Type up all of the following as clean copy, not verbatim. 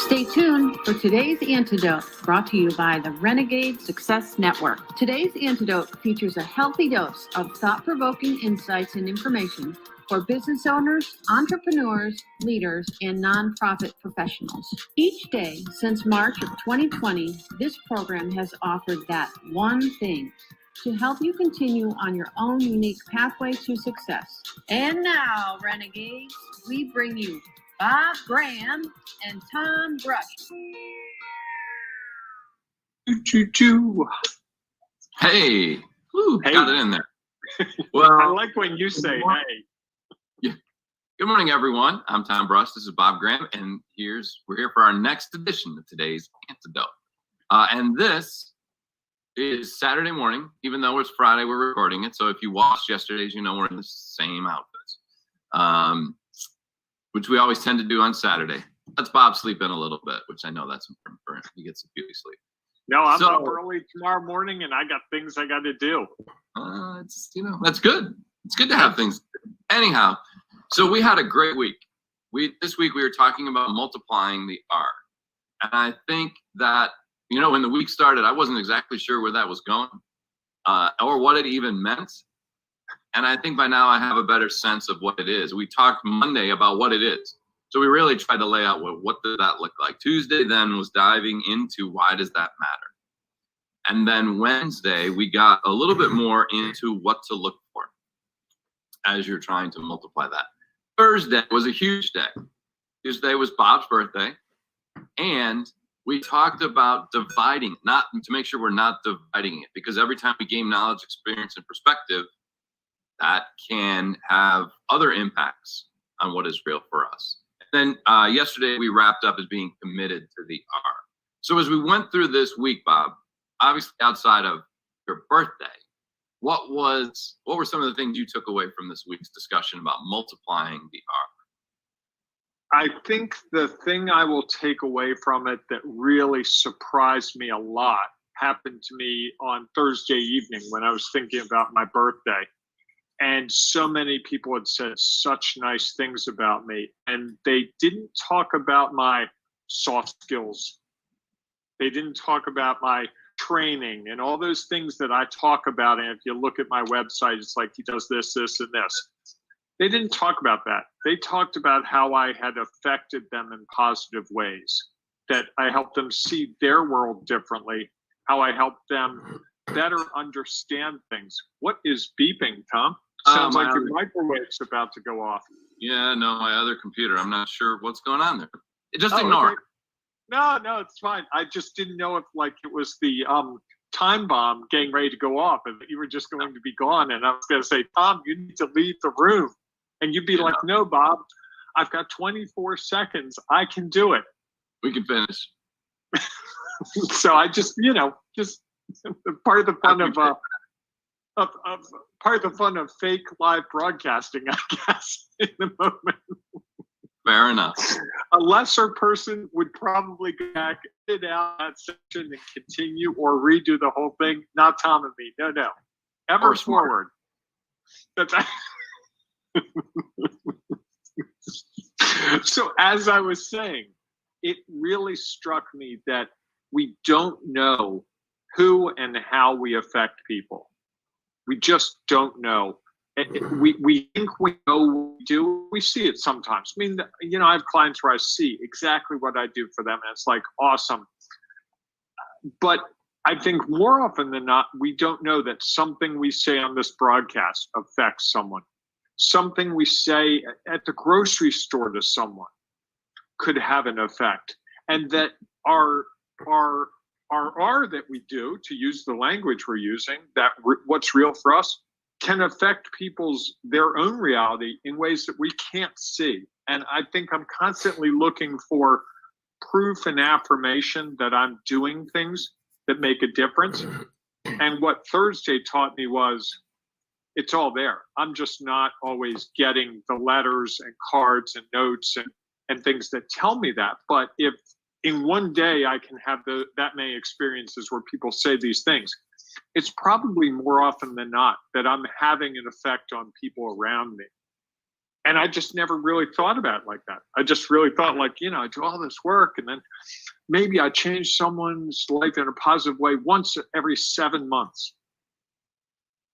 Stay tuned for today's Antidote, brought to you by the Renegade Success Network. Today's Antidote features a healthy dose of thought-provoking insights and information for business owners, entrepreneurs, leaders, and nonprofit professionals. Each day since March of 2020, this program has offered that one thing to help you continue on your own unique pathway to success. And now, Renegades, we bring you Bob Graham and Tom Brush. Choo-choo. Hey. Woo, Hey. Got it in there. Well, I like when you say hey. Yeah. Good morning, everyone. I'm Tom Brush. This is Bob Graham, and we're here for our next edition of today's Antidote. And this is Saturday morning, even though it's Friday, we're recording it. So if you watched yesterday's, you know we're in the same outfits, which we always tend to do on Saturday. Lets Bob sleep in a little bit, which I know that's important for him. He gets some beauty sleep. No, I'm up early tomorrow morning, and I got things I got to do. That's good. It's good to have things. Anyhow, so we had a great week. This week we were talking about multiplying the R. And I think that, when the week started, I wasn't exactly sure where that was going or what it even meant. And I think by now I have a better sense of what it is. We talked Monday about what it is. So we really tried to lay out what does that look like. Tuesday then was diving into why does that matter. And then Wednesday, we got a little bit more into what to look for as you're trying to multiply that. Thursday was a huge day. Tuesday was Bob's birthday. And we talked about dividing, not to make sure we're not dividing it, because every time we gain knowledge, experience, and perspective, that can have other impacts on what is real for us. And then yesterday we wrapped up as being committed to the R. So as we went through this week, Bob, obviously outside of your birthday, what were some of the things you took away from this week's discussion about multiplying the R? I think the thing I will take away from it that really surprised me a lot happened to me on Thursday evening when I was thinking about my birthday. And so many people had said such nice things about me. And they didn't talk about my soft skills. They didn't talk about my training and all those things that I talk about. And if you look at my website, it's like he does this, this, and this. They didn't talk about that. They talked about how I had affected them in positive ways, that I helped them see their world differently, how I helped them better understand things. What is beeping, Tom? Sounds like your microwave's about to go off. Yeah, no, my other computer. I'm not sure what's going on there. Just ignore it. No, it's fine. I just didn't know if it was the time bomb getting ready to go off and you were just going to be gone. And I was going to say, Tom, you need to leave the room. And you'd be like, no, Bob, I've got 24 seconds. I can do it. We can finish. So I just part of the fun of fake live broadcasting, I guess, in the moment. Fair enough. A lesser person would probably go back, edit out that section and continue or redo the whole thing. Not Tom and me. No. Ever forward. That's So as I was saying, it really struck me that we don't know who and how we affect people. We just don't know. We think we know what we do. We see it sometimes. I mean, I have clients where I see exactly what I do for them, and it's like awesome. But I think more often than not, we don't know that something we say on this broadcast affects someone. Something we say at the grocery store to someone could have an effect, and that our R that we do, to use the language we're using, that what's real for us can affect their own reality in ways that we can't see. And I think I'm constantly looking for proof and affirmation that I'm doing things that make a difference. And what Thursday taught me was it's all there. I'm just not always getting the letters and cards and notes and things that tell me that. But if in one day I can have that many experiences where people say these things, it's probably more often than not that I'm having an effect on people around me. And I just never really thought about it like that. I just really thought like, I do all this work and then maybe I change someone's life in a positive way once every 7 months.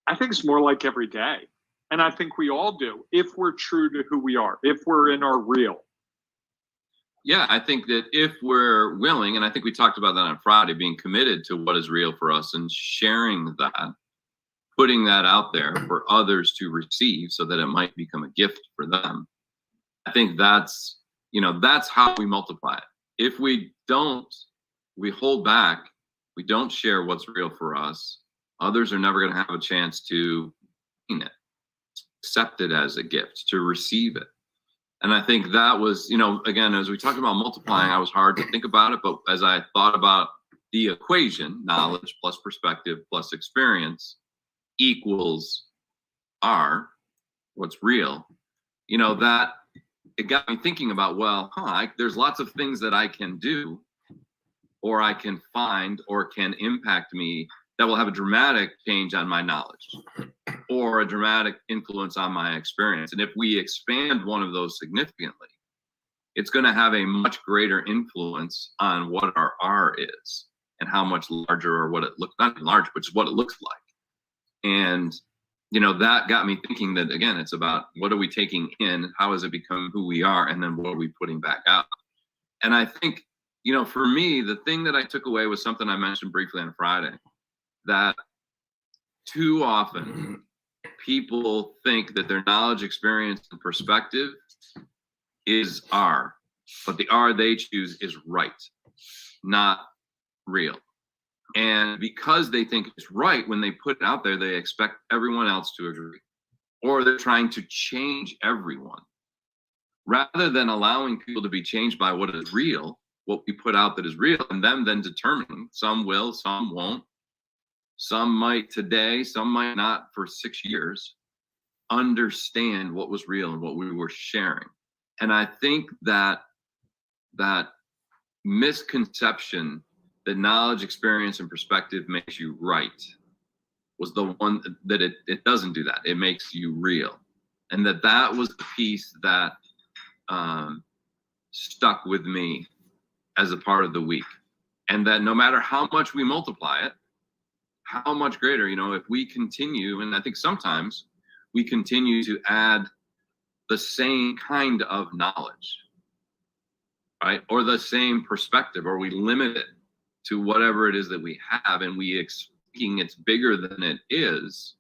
I think it's more like every day. And I think we all do if we're true to who we are, if we're in our real. Yeah, I think that if we're willing, and I think we talked about that on Friday, being committed to what is real for us and sharing that, putting that out there for others to receive so that it might become a gift for them. I think that's how we multiply it. If we don't, we hold back, we don't share what's real for us, others are never going to have a chance to accept it as a gift, to receive it. And I think that was, again, as we talked about multiplying, I was hard to think about it, but as I thought about the equation, knowledge plus perspective plus experience equals what's real, that it got me thinking about, there's lots of things that I can do or I can find or can impact me that will have a dramatic change on my knowledge or a dramatic influence on my experience. And if we expand one of those significantly, it's going to have a much greater influence on what our R is and how much larger, or what it looks, not large, but just what it looks like. And, that got me thinking that, again, it's about what are we taking in? How has it become who we are? And then what are we putting back out? And I think, for me, the thing that I took away was something I mentioned briefly on Friday, that too often people think that their knowledge, experience, and perspective is R, but the R they choose is right, not real. And because they think it's right, when they put it out there, they expect everyone else to agree, or they're trying to change everyone. Rather than allowing people to be changed by what is real, what we put out that is real, and them then determining, some will, some won't, some might today, some might not for 6 years, understand what was real and what we were sharing. And I think that misconception that knowledge, experience, and perspective makes you right was the one that it doesn't do that. It makes you real. And that was the piece that stuck with me as a part of the week. And that no matter how much we multiply it, how much greater, if we continue, and I think sometimes we continue to add the same kind of knowledge, right? Or the same perspective, or we limit it to whatever it is that we have, and we thinking it's bigger than it is,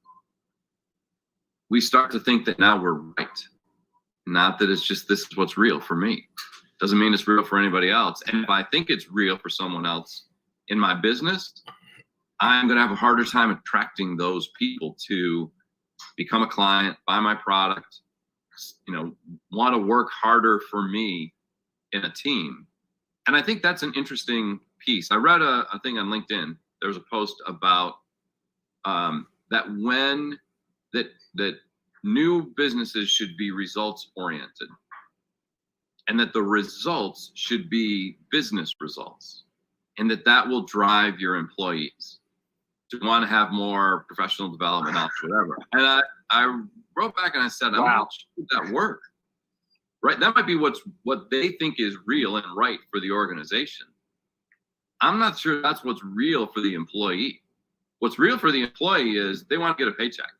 we start to think that now we're right. Not that it's just, this is what's real for me. Doesn't mean it's real for anybody else. And if I think it's real for someone else in my business, I'm going to have a harder time attracting those people to become a client, buy my product, want to work harder for me in a team. And I think that's an interesting piece. I read a thing on LinkedIn. There was a post about that new businesses should be results oriented, and that the results should be business results, and that will drive your employees to want to have more professional development, whatever. And I wrote back and I said, I'm not sure that work. Right? That might be what they think is real and right for the organization. I'm not sure that's what's real for the employee. What's real for the employee is they want to get a paycheck.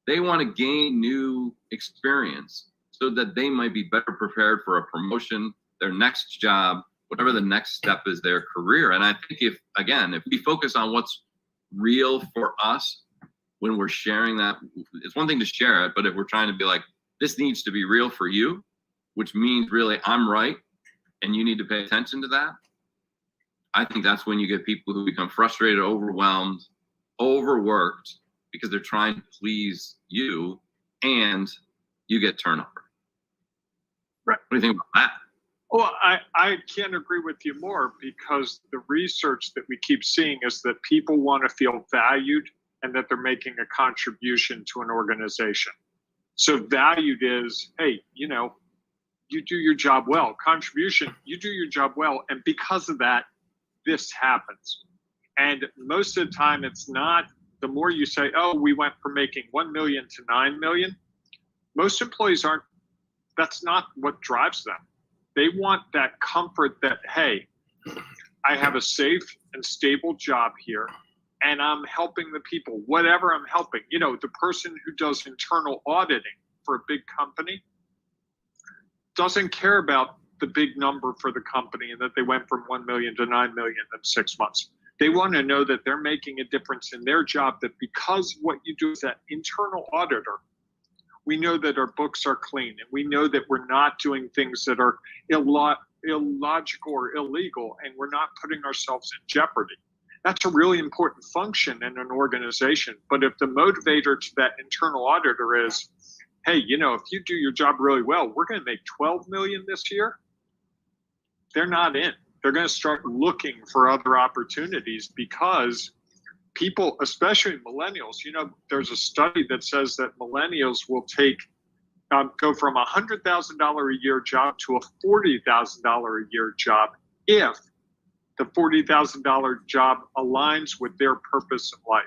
They want to gain new experience so that they might be better prepared for a promotion, their next job, whatever the next step is, their career. And I think if we focus on what's real for us when we're sharing that, it's one thing to share it, but if we're trying to be like, this needs to be real for you, which means really I'm right and you need to pay attention to that, I think that's when you get people who become frustrated, overwhelmed, overworked because they're trying to please you, and you get turnover. Right. What do you think about that? Well, I can't agree with you more, because the research that we keep seeing is that people want to feel valued and that they're making a contribution to an organization. So valued is, hey, you do your job well. Contribution, you do your job well. And because of that, this happens. And most of the time, it's not, the more you say, oh, we went from making 1 million to 9 million, most employees aren't That's not what drives them. They want that comfort that, hey, I have a safe and stable job here, and I'm helping the people, whatever I'm helping. You know, the person who does internal auditing for a big company doesn't care about the big number for the company and that they went from 1 million to 9 million in 6 months. They want to know that they're making a difference in their job, that because what you do as that internal auditor, we know that our books are clean, and we know that we're not doing things that are illogical or illegal, and we're not putting ourselves in jeopardy. That's a really important function in an organization. But if the motivator to that internal auditor is, hey, you know, if you do your job really well, we're going to make 12 million this year, they're not in. They're going to start looking for other opportunities, because people, especially millennials, you know, there's a study that says that millennials will go from a $100,000 a year job to a $40,000 a year job if the $40,000 job aligns with their purpose in life.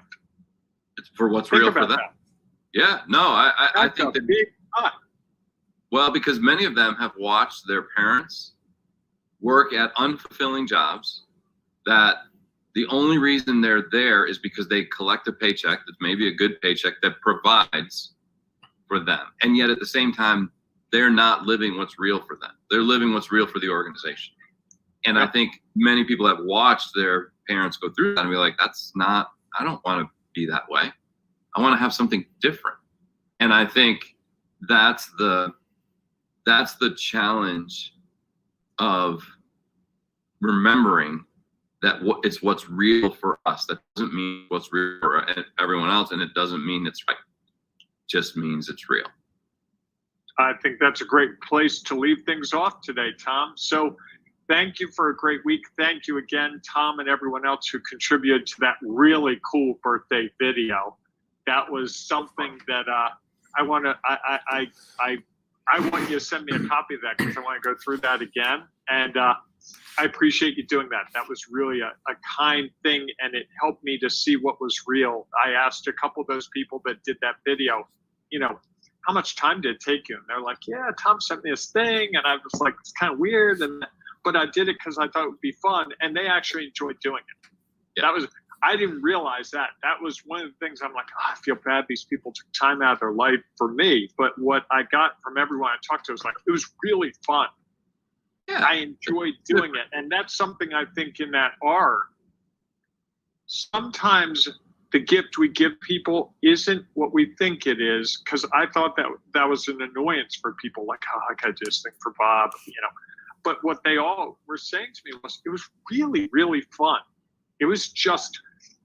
It's for what's Think real for about them. that. Yeah, no, I That's think a that, big cut. well, because many of them have watched their parents work at unfulfilling jobs that the only reason they're there is because they collect a paycheck that's maybe a good paycheck that provides for them. And yet at the same time, they're not living what's real for them. They're living what's real for the organization. And I think many people have watched their parents go through that and be like, that's not, I don't want to be that way. I want to have something different. And I think that's the challenge of remembering that it's what's real for us. That doesn't mean what's real for everyone else, and it doesn't mean it's right. It just means it's real. I think that's a great place to leave things off today, Tom. So thank you for a great week. Thank you again, Tom, and everyone else who contributed to that really cool birthday video. That was something that I want you to send me a copy of that, because I want to go through that again. And I appreciate you doing that. That was really a kind thing, and it helped me to see what was real. I asked a couple of those people that did that video, you know, how much time did it take you? And they're like, yeah, Tom sent me this thing. And I was like, it's kind of weird. But I did it because I thought it would be fun. And they actually enjoyed doing it. Yeah. I didn't realize that. That was one of the things I'm like, I feel bad these people took time out of their life for me. But what I got from everyone I talked to was like, it was really fun. Yeah. I enjoyed doing it. And that's something I think in that art, sometimes the gift we give people isn't what we think it is, because I thought that was an annoyance for people, like, oh, I got this thing for Bob, you know. But what they all were saying to me was, it was really, really fun. It was just,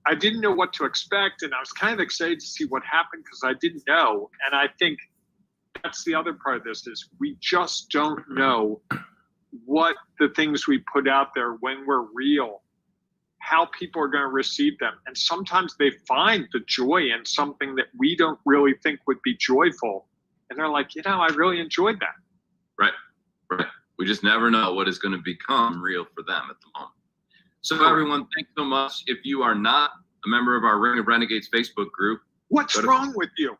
I didn't know what to expect, and I was kind of excited to see what happened because I didn't know. And I think that's the other part of this, is we just don't know what the things we put out there, when we're real, how people are going to receive them. And sometimes they find the joy in something that we don't really think would be joyful. And they're like, you know, I really enjoyed that. Right. We just never know what is going to become real for them at the moment. So everyone, thanks so much. If you are not a member of our Ring of Renegades Facebook group. What's wrong with you?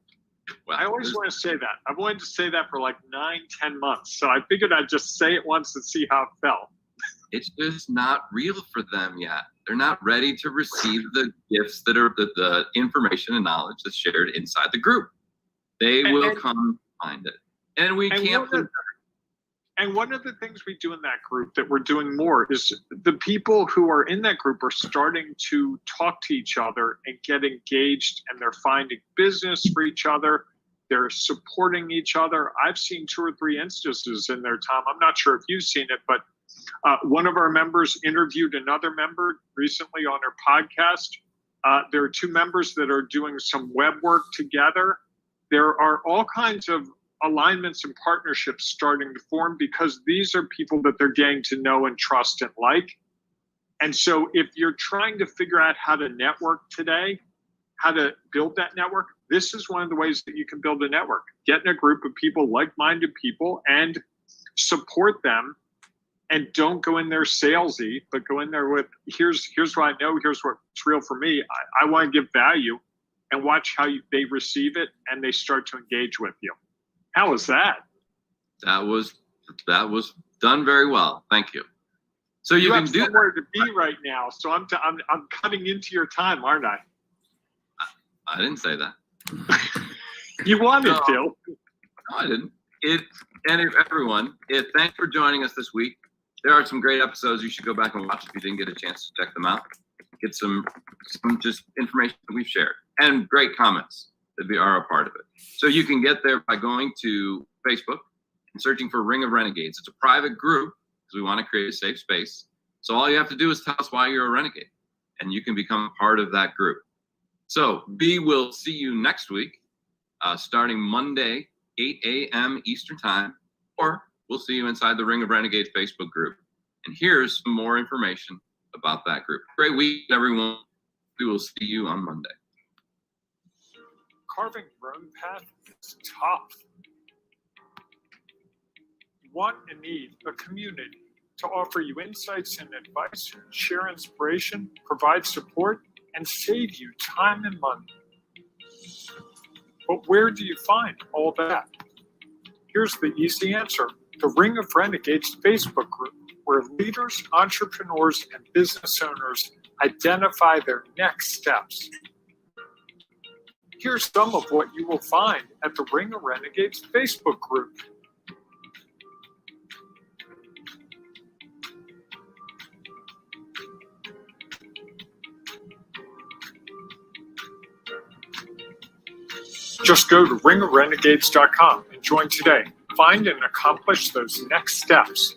Well, I always want to say that. I've wanted to say that for like 9-10 months. So I figured I'd just say it once and see how it felt. It's just not real for them yet. They're not ready to receive the gifts that are the information and knowledge that's shared inside the group. They will come find it. And we can't. And one of the things we do in that group that we're doing more is the people who are in that group are starting to talk to each other and get engaged, and they're finding business for each other. They're supporting each other. I've seen 2 or 3 instances in there, Tom. I'm not sure if you've seen it, but one of our members interviewed another member recently on our podcast. There are 2 members that are doing some web work together. There are all kinds of alignments and partnerships starting to form, because these are people that they're getting to know and trust and like. And so if you're trying to figure out how to network today, how to build that network, this is one of the ways that you can build a network. Get in a group of people, like-minded people, and support them. And don't go in there salesy, but go in there with, here's what I know, here's what's real for me. I want to give value, and watch how they receive it and they start to engage with you. How is that? That was done very well. Thank you. So you can have do somewhere to be right now, so I'm cutting into your time, aren't I? I didn't say that. You wanted No. to. No, I didn't. Everyone, thanks for joining us this week. There are some great episodes you should go back and watch if you didn't get a chance to check them out. Get some just information that we've shared and great comments that are a part of it. So you can get there by going to Facebook and searching for Ring of Renegades. It's a private group because we want to create a safe space. So all you have to do is tell us why you're a renegade, and you can become part of that group. So we will see you next week, starting Monday, 8 a.m. Eastern Time, or we'll see you inside the Ring of Renegades Facebook group. And here's some more information about that group. Great week, everyone. We will see you on Monday. Carving your own path is tough. You want and need a community to offer you insights and advice, share inspiration, provide support, and save you time and money. But where do you find all that? Here's the easy answer: the Ring of Renegades Facebook group, where leaders, entrepreneurs, and business owners identify their next steps. Here's some of what you will find at the Ring of Renegades Facebook group. Just go to ringofrenegades.com and join today. Find and accomplish those next steps.